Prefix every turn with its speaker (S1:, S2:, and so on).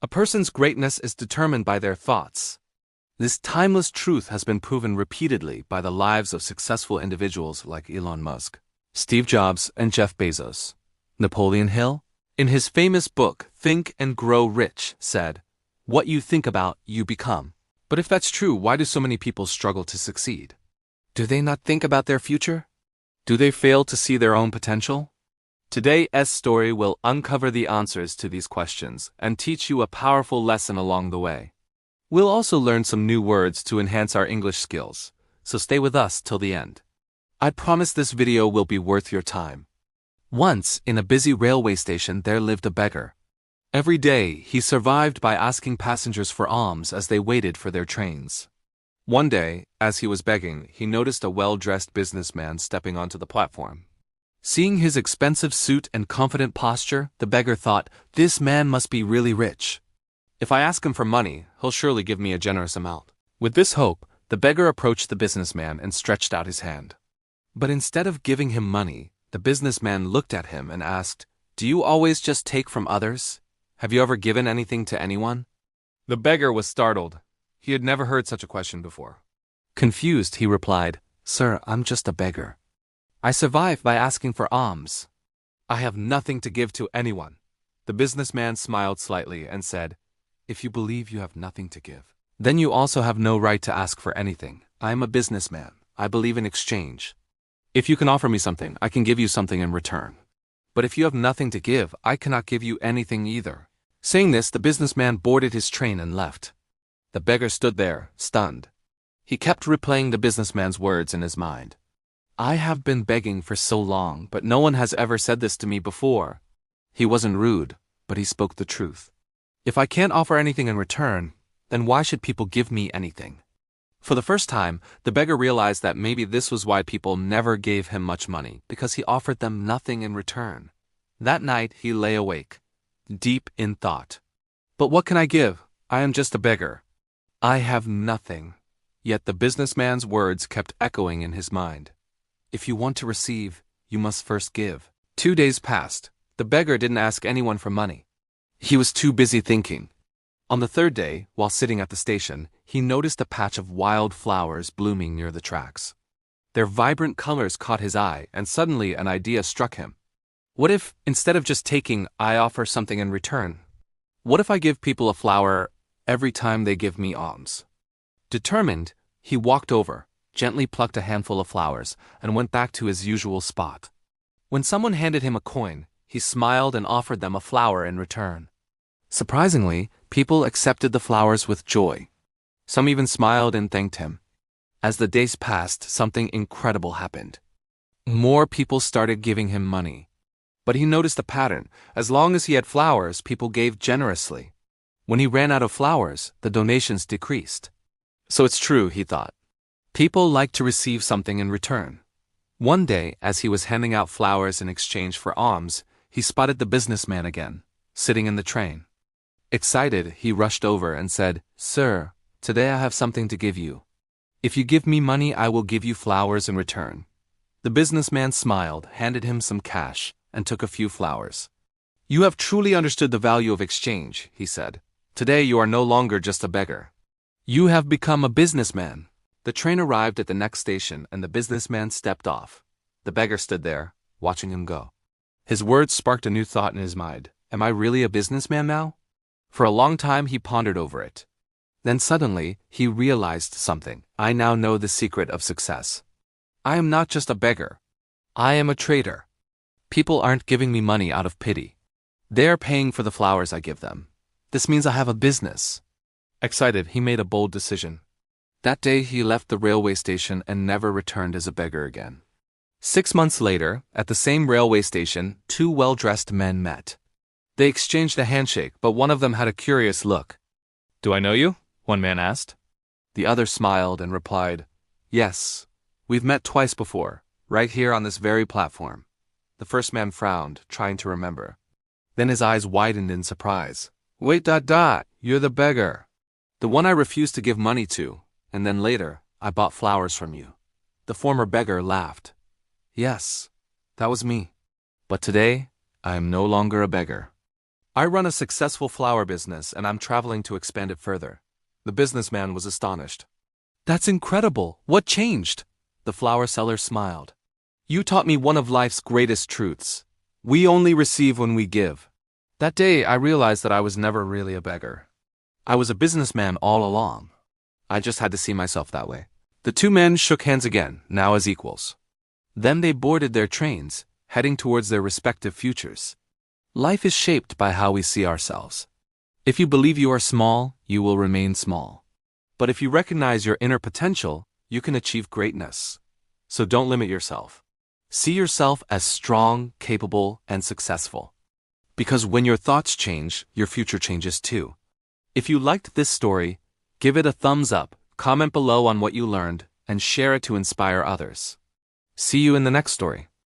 S1: A person's greatness is determined by their thoughts. This timeless truth has been proven repeatedly by the lives of successful individuals like Elon Musk, Steve Jobs, and Jeff Bezos. Napoleon Hill, in his famous book Think and Grow Rich, said, "What you think about, you become." But if that's true, why do so many people struggle to succeed? Do they not think about their future? Do they fail to see their own potential? Today's story will uncover the answers to these questions and teach you a powerful lesson along the way. We'll also learn some new words to enhance our English skills, so stay with us till the end. I promise this video will be worth your time. Once, in a busy railway station, there lived a beggar. Every day, he survived by asking passengers for alms as they waited for their trains. One day, as he was begging, he noticed a well-dressed businessman stepping onto the platform. Seeing his expensive suit and confident posture, the beggar thought, "This man must be really rich. If I ask him for money, he'll surely give me a generous amount." With this hope, the beggar approached the businessman and stretched out his hand. But instead of giving him money, the businessman looked at him and asked, "Do you always just take from others? Have you ever given anything to anyone?" The beggar was startled. He had never heard such a question before. Confused, he replied, "Sir, I'm just a beggar. I survive by asking for alms. I have nothing to give to anyone." The businessman smiled slightly and said, "If you believe you have nothing to give, then you also have no right to ask for anything. I am a businessman. I believe in exchange. If you can offer me something, I can give you something in return. But if you have nothing to give, I cannot give you anything either." Saying this, the businessman boarded his train and left. The beggar stood there, stunned. He kept replaying the businessman's words in his mind. "I have been begging for so long, but no one has ever said this to me before." He wasn't rude, but he spoke the truth. If I can't offer anything in return, then why should people give me anything? For the first time, the beggar realized that maybe this was why people never gave him much money, because he offered them nothing in return. That night, he lay awake, deep in thought. "But what can I give? I am just a beggar. I have nothing." Yet the businessman's words kept echoing in his mind. If you want to receive, you must first give. 2 days passed. The beggar didn't ask anyone for money. He was too busy thinking. On the third day, while sitting at the station, he noticed a patch of wild flowers blooming near the tracks. Their vibrant colors caught his eye, and suddenly an idea struck him. What if, instead of just taking, I offer something in return? What if I give people a flower every time they give me alms? Determined, he walked over, gently plucked a handful of flowers, and went back to his usual spot. When someone handed him a coin, he smiled and offered them a flower in return. Surprisingly, people accepted the flowers with joy. Some even smiled and thanked him. As the days passed, something incredible happened. More people started giving him money. But he noticed a pattern. As long as he had flowers, people gave generously. When he ran out of flowers, the donations decreased. So it's true, he thought. People like to receive something in return. One day, as he was handing out flowers in exchange for alms, he spotted the businessman again, sitting in the train. Excited, he rushed over and said, "Sir, today I have something to give you. If you give me money, I will give you flowers in return." The businessman smiled, handed him some cash, and took a few flowers. "You have truly understood the value of exchange," he said. "Today you are no longer just a beggar. You have become a businessman." The train arrived at the next station and the businessman stepped off. The beggar stood there, watching him go. His words sparked a new thought in his mind. Am I really a businessman now? For a long time he pondered over it. Then suddenly, he realized something. I now know the secret of success. I am not just a beggar. I am a trader. People aren't giving me money out of pity. They are paying for the flowers I give them. This means I have a business. Excited, he made a bold decision. That day he left the railway station and never returned as a beggar again. 6 months later, at the same railway station, 2 well-dressed men met. They exchanged a handshake, but one of them had a curious look. "Do I know you?" one man asked. The other smiled and replied, "Yes, we've met twice before, right here on this very platform." The first man frowned, trying to remember. Then his eyes widened in surprise. "Wait, you're the beggar. The one I refused to give money to, and then later, I bought flowers from you." The former beggar laughed. "Yes, that was me. But today, I am no longer a beggar. I run a successful flower business and I'm traveling to expand it further. The businessman was astonished. That's incredible. What changed? The flower seller smiled. You taught me one of life's greatest truths. We only receive when we give. That day, I realized that I was never really a beggar. I was a businessman all along. I just had to see myself that way. The two men shook hands again, now as equals. Then they boarded their trains, heading towards their respective futures. Life is shaped by how we see ourselves. If you believe you are small, you will remain small. But if you recognize your inner potential, you can achieve greatness. So don't limit yourself. See yourself as strong, capable, and successful. Because when your thoughts change, your future changes too. If you liked this story, give it a thumbs up, comment below on what you learned, and share it to inspire others. See you in the next story.